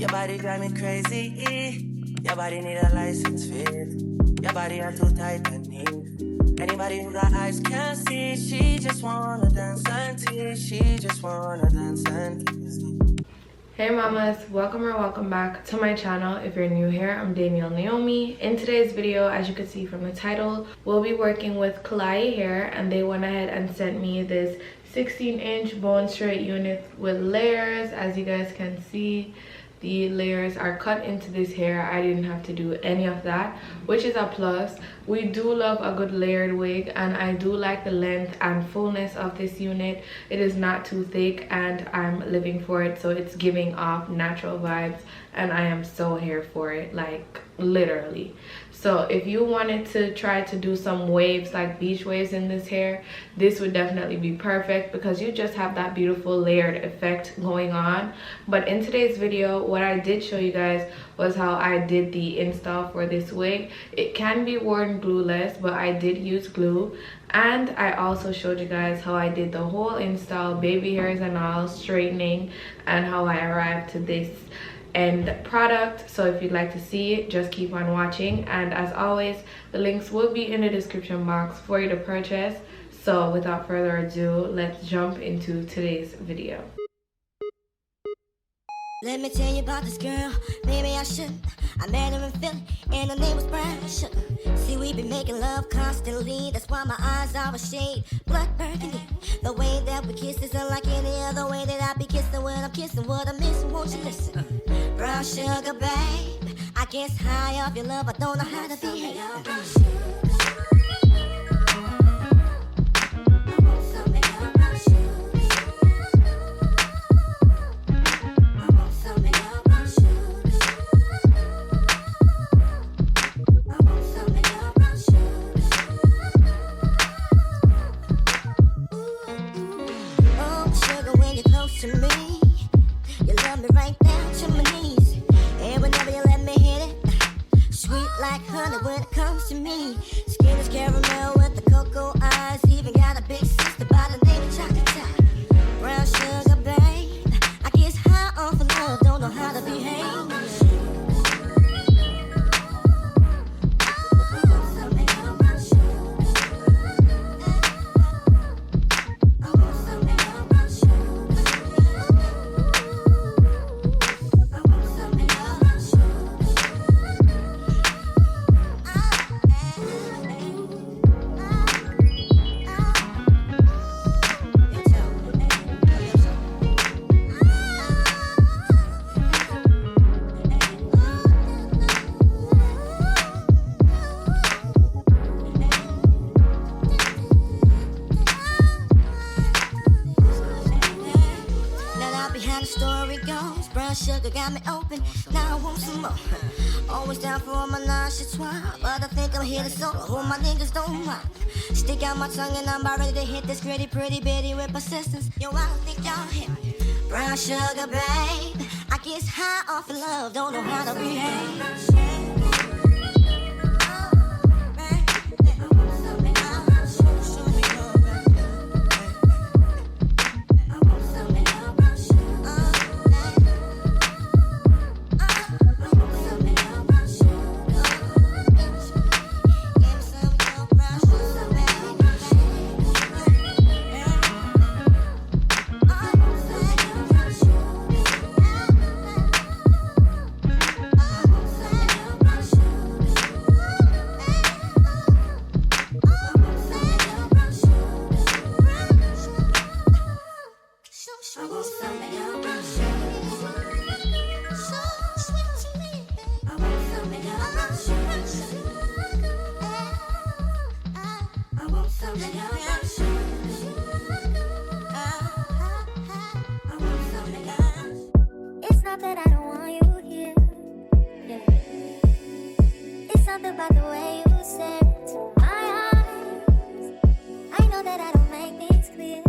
Your body drive me crazy. Your body need a license fit. Your body are too tight and neat. Anybody who got eyes can't see. She just wanna dance and tease. She just wanna dance and tease. Hey mamas, welcome or welcome back to my channel. If you're new here, I'm Danielle Naomi. In today's video, as you can see from the title, we'll be working with Klaiyi hair, and they went ahead and sent me this 16-inch bone straight unit with layers. As you guys can see, the layers are cut into this hair. I didn't have to do any of that, which is a plus. We do love a good layered wig, and I do like the length and fullness of this unit. It is not too thick, and I'm living for it, so it's giving off natural vibes, and I am so here for it, like literally. So if you wanted to try to do some waves, like beach waves in this hair, this would definitely be perfect because you just have that beautiful layered effect going on. But in today's video, what I did show you guys was how I did the install for this wig. It can be worn glueless, but I did use glue. And I also showed you guys how I did the whole install, baby hairs and all, straightening, and how I arrived to this end product. So if you'd like to see it, just keep on watching, and as always, the links will be in the description box for you to purchase. So without further ado, let's jump into today's video. Let me tell you about this girl, maybe I shouldn't. I met her in Philly, and her name was Brown Sugar. See, we been making love constantly, that's why my eyes are a shade blood burgundy. The way that we kiss isn't like any other way that I be kissing when I'm kissing what I'm missing, won't you listen? Brown sugar, babe, I guess high off your love, I don't know how to behave. Brown sugar. Sugar got me open, now I want some more. Always down for all my nonchalant, but I think I'm here to solo. Who my niggas don't mind. Stick out my tongue and I'm about ready to hit this gritty, pretty bitty with persistence. Yo, I don't think y'all hit me. Brown sugar, babe, I guess high off of love, don't know how to behave. It's not that I don't want you here. It's something about the way you stare into my eyes. I know that I don't make things clear.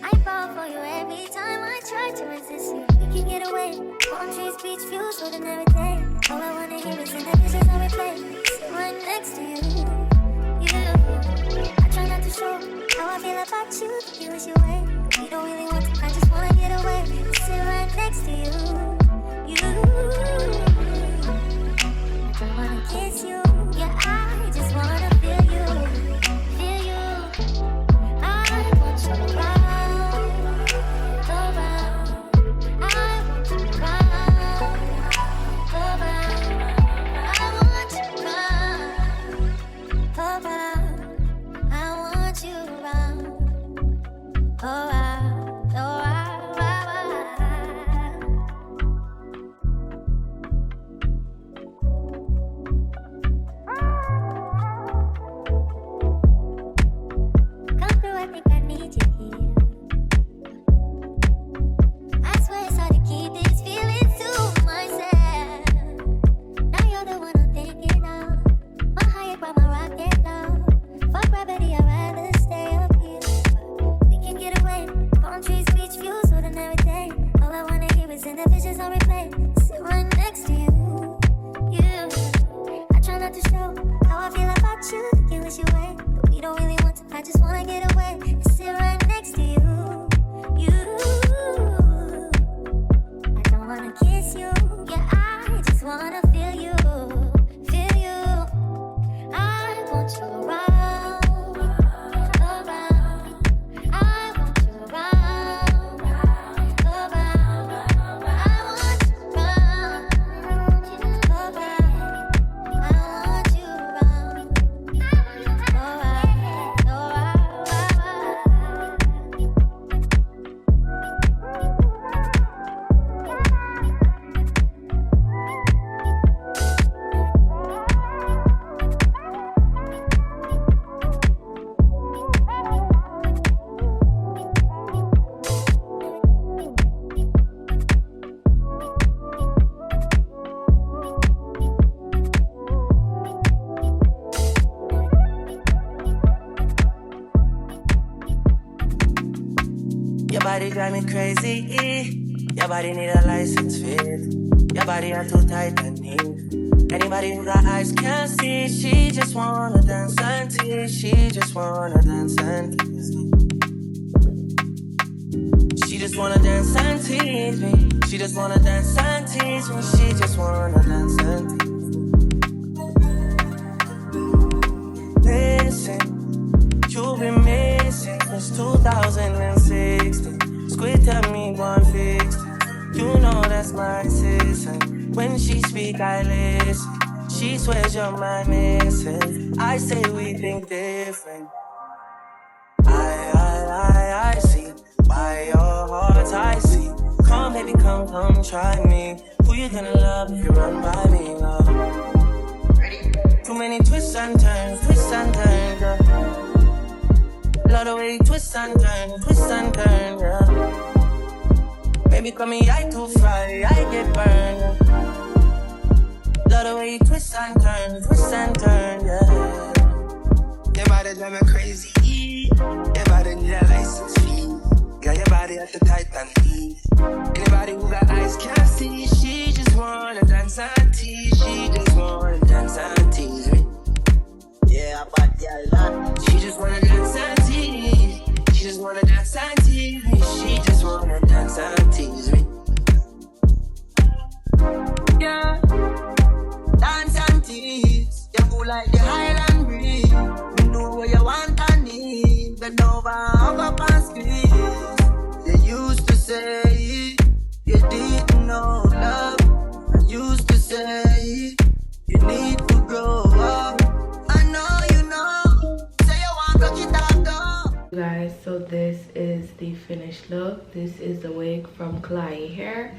I fall for you every time I try to resist you. We can get away. Palm trees, beach views, ordinary day. All I wanna hear is in the dishes on replay. Sit right next to you. I try not to show how I feel about you. You wish you way. We don't really want to. I just wanna get away. Sit right next drive me crazy. Your body need a license fit. Your body are too tight and neat. Anybody who got eyes can't see. She just wanna dance and tease. She just wanna dance and tease me. She just wanna dance and tease me. She just wanna dance and tease me. She just wanna dance and tease me. Listen, you've been missing since 2016. Squid tell me one fix. You know that's my assistant. When she speak, I listen. She swears you're my missus. I say we think different. I see why your heart's icy. Come, baby, come, try me. Who you gonna love if you run by me, love? Too many twists and turns, girl. Love the way you twist and turn, girl. Baby, call me, I too fry, I get burned. Love the way you twist and turn, yeah. Your body drive me crazy. Your body need a license fee. Got your body at the tight and neat. Anybody who got eyes can't see. She just wanna dance and tease. She just wanna dance and tease me. Yeah, but yeah, she just wanna dance and tease. She just wanna dance and tease me. She just wanna dance and tease me. Yeah, dance and tease. You move like the Highland breeze. You know what you want and need. Bend over, hug up and squeeze. You used to say you didn't know love. I used to say you need to grow up. I know you know. Say you want to get that dog. Guys, so this is the finished look. This is the wig from Klaiyi hair,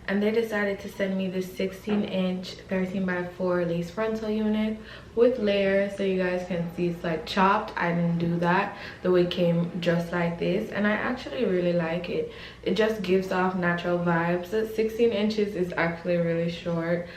and they decided to send me this 16-inch 13x4 lace frontal unit with layers, so you guys can see it's like chopped. I didn't do that. The wig came just like this, and I actually really like it. It just gives off natural vibes. 16 inches is actually really short.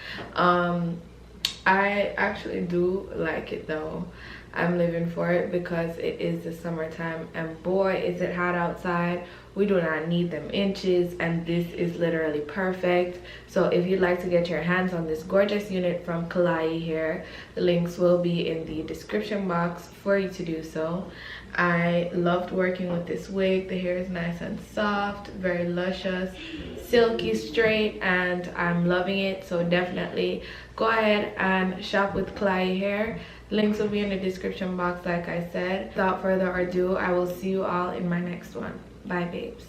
I actually do like it though. I'm living for it because it is the summertime, and boy is it hot outside. We do not need them inches, and this is literally perfect. So if you'd like to get your hands on this gorgeous unit from Klaiyi hair, the links will be in the description box for you to do so. I loved working with this wig. The hair is nice and soft, very luscious, silky straight, and I'm loving it. So definitely go ahead and shop with Klaiyi hair. Links will be in the description box, like I said. Without further ado, I will see you all in my next one. Bye, babes.